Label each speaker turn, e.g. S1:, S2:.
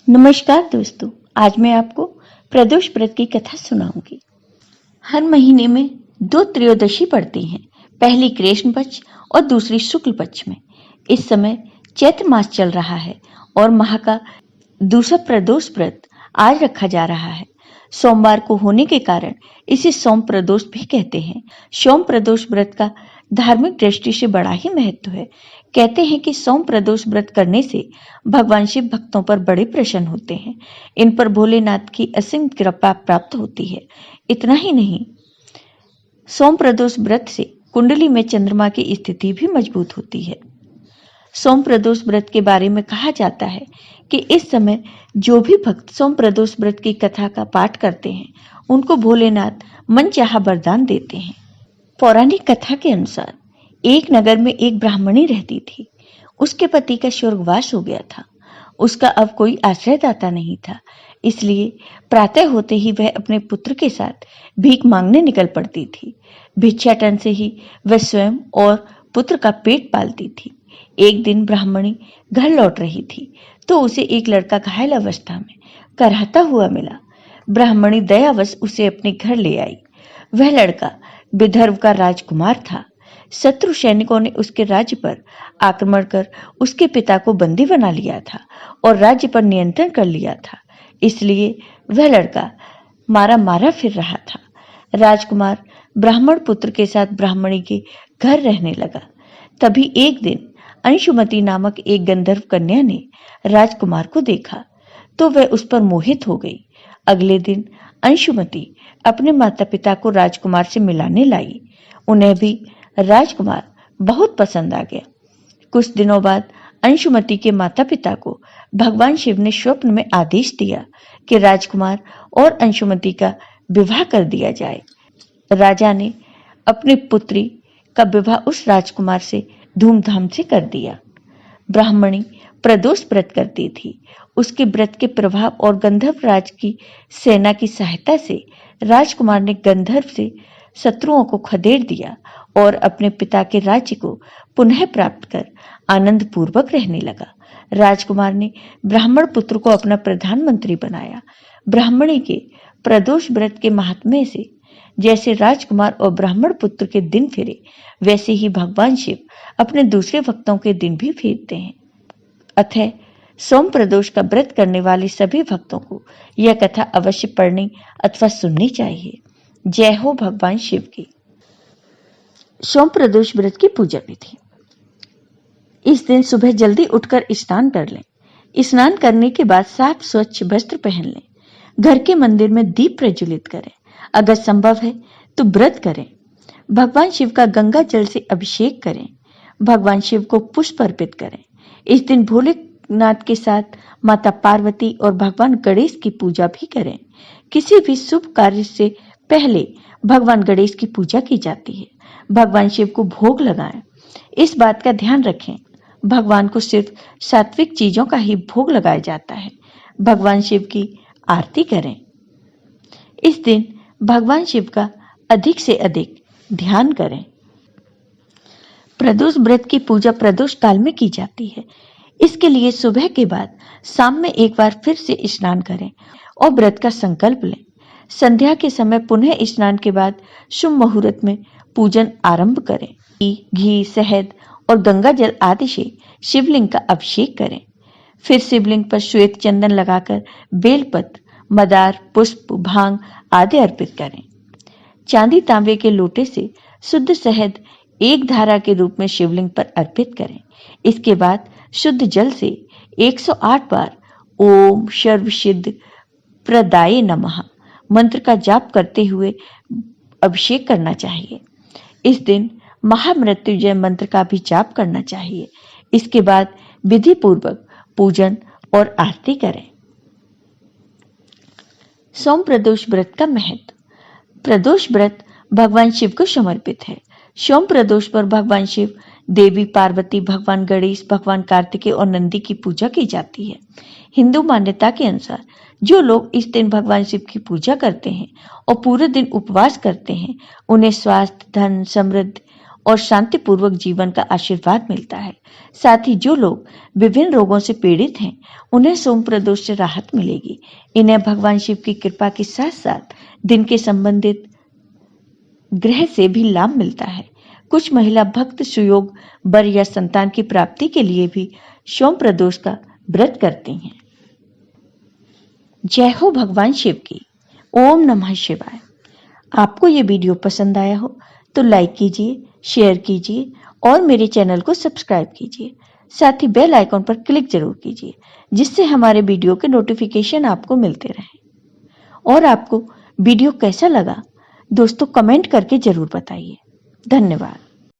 S1: नमस्कार दोस्तों, आज मैं आपको प्रदोष व्रत की कथा सुनाऊंगी। हर महीने में दो त्रयोदशी पड़ती हैं, पहली कृष्ण पक्ष और दूसरी शुक्ल पक्ष में। इस समय चैत्र मास चल रहा है और माह का दूसरा प्रदोष व्रत आज रखा जा रहा है। सोमवार को होने के कारण इसे सोम प्रदोष भी कहते हैं। सोम प्रदोष व्रत का धार्मिक दृष्टि से बड़ा ही महत्व है। कहते हैं कि सोम प्रदोष व्रत करने से भगवान शिव भक्तों पर बड़े प्रसन्न होते हैं। इन पर भोलेनाथ की असीम कृपा प्राप्त होती है। इतना ही नहीं, सोम प्रदोष व्रत से कुंडली में चंद्रमा की स्थिति भी मजबूत होती है। सोम प्रदोष व्रत के बारे में कहा जाता है कि इस समय जो भी भक्त सोम प्रदोष व्रत की कथा का पाठ करते हैं, उनको भोलेनाथ मनचाहा वरदान देते हैं। पौराणिक कथा के अनुसार एक नगर में एक ब्राह्मणी रहती थी। उसके पति का स्वर्गवास हो गया था। उसका अब कोई आश्रयदाता नहीं था, इसलिए प्रातः होते ही वह अपने पुत्र के साथ भीख मांगने निकल पड़ती थी। भिक्षाटन से ही वह स्वयं और पुत्र का पेट पालती थी। एक दिन ब्राह्मणी घर लौट रही थी तो उसे एक लड़का घायल अवस्था में कराहता हुआ मिला। ब्राह्मणी दयावश उसे अपने घर ले आई। वह लड़का विदर्भ का राजकुमार था। शत्रु सैनिकों ने उसके राज्य पर आक्रमण कर उसके पिता को बंदी बना लिया था और राज्य पर नियंत्रण कर लिया था। इसलिए वह लड़का मारा मारा फिर रहा था। राजकुमार ब्राह्मण पुत्र के साथ ब्राह्मणी के घर रहने लगा। तभी एक दिन अंशुमती नामक एक गंधर्व कन्या ने राजकुमार को देखा तो वह उस पर मोहित हो गई। अगले दिन अंशुमती अपने माता पिता को राजकुमार से मिलाने लाई। उन्हें भी राजकुमार बहुत पसंद आ गया। कुछ दिनों बाद अंशुमती के माता पिता को भगवान शिव ने स्वप्न में आदेश दिया कि राजकुमार और अंशुमती का विवाह कर दिया जाए। राजा ने अपनी पुत्री का विवाह उस राजकुमार से धूमधाम से कर दिया। ब्राह्मणी प्रदोष व्रत करती थी। उसके व्रत के प्रभाव और गंधर्व राज की सेना की सहायता से राजकुमार ने गंधर्व से शत्रुओं को खदेड़ दिया और अपने पिता के राज्य को पुनः प्राप्त कर आनंद पूर्वक रहने लगा। राजकुमार ने ब्राह्मण पुत्र को अपना प्रधानमंत्री बनाया। ब्राह्मणी के प्रदोष व्रत के महात्म्य से जैसे राजकुमार और ब्राह्मण पुत्र के दिन फिरे, वैसे ही भगवान शिव अपने दूसरे भक्तों के दिन भी फेरते हैं। अतः सोम प्रदोष का व्रत करने वाले सभी भक्तों को यह कथा अवश्य पढ़नी अथवा सुननी चाहिए। जय हो भगवान शिव की। सोम प्रदोष व्रत की पूजा विधि। इस दिन सुबह जल्दी उठकर स्नान कर लें। स्नान करने के बाद साफ स्वच्छ वस्त्र पहन लें। घर के मंदिर में दीप प्रज्वलित करें। अगर संभव है तो व्रत करें। भगवान शिव का गंगा जल से अभिषेक करें। भगवान शिव को पुष्प अर्पित करें। इस दिन भोलेनाथ के साथ माता पार्वती और भगवान गणेश की पूजा भी करें। किसी भी शुभ कार्य से पहले भगवान गणेश की पूजा की जाती है। भगवान शिव को भोग लगाएं। इस बात का ध्यान रखें, भगवान को सिर्फ सात्विक चीजों का ही भोग लगाया जाता है। भगवान शिव की आरती करें। इस दिन भगवान शिव का अधिक से अधिक ध्यान करें। प्रदोष व्रत की पूजा प्रदोष काल में की जाती है। इसके लिए सुबह के बाद शाम में एक बार फिर से स्नान करें और व्रत का संकल्प लें। संध्या के समय पुनः स्नान के बाद शुभ मुहूर्त में पूजन आरंभ करें। घी, शहद और गंगा जल आदि से शिवलिंग का अभिषेक करें। फिर शिवलिंग पर श्वेत चंदन लगाकर बेलपत्र, मदार, पुष्प, भांग आदि अर्पित करें। चांदी तांबे के लोटे से शुद्ध शहद एक धारा के रूप में शिवलिंग पर अर्पित करें। इसके बाद शुद्ध जल से 108 बार ओम सर्वसिद्ध प्रदाय नमः मंत्र का जाप करते हुए अभिषेक करना चाहिए। इस दिन महामृत्युंजय मंत्र का भी जाप करना चाहिए। इसके बाद विधि पूर्वक पूजन और आरती करें। सोम प्रदोष व्रत का महत्व। प्रदोष व्रत भगवान शिव को समर्पित है। सोम प्रदोष पर भगवान शिव, देवी पार्वती, भगवान गणेश, भगवान कार्तिकेय और नंदी की पूजा की जाती है। हिंदू मान्यता के अनुसार जो लोग इस दिन भगवान शिव की पूजा करते हैं और पूरे दिन उपवास करते हैं, उन्हें स्वास्थ्य, धन, समृद्धि और शांतिपूर्वक जीवन का आशीर्वाद मिलता है। साथ ही जो लोग विभिन्न रोगों से पीड़ित हैं, उन्हें सोम प्रदोष से राहत मिलेगी। इन्हें भगवान शिव की कृपा के साथ साथ दिन के संबंधित ग्रह से भी लाभ मिलता है। कुछ महिला भक्त सुयोग, वर या संतान की प्राप्ति के लिए भी सोम प्रदोष का व्रत करती हैं। जय हो भगवान शिव की। ओम नमः शिवाय। आपको ये वीडियो पसंद आया हो तो लाइक कीजिए, शेयर कीजिए और मेरे चैनल को सब्सक्राइब कीजिए। साथ ही बेल आइकॉन पर क्लिक जरूर कीजिए, जिससे हमारे वीडियो के नोटिफिकेशन आपको मिलते रहें। और आपको वीडियो कैसा लगा दोस्तों, कमेंट करके जरूर बताइए। धन्यवाद।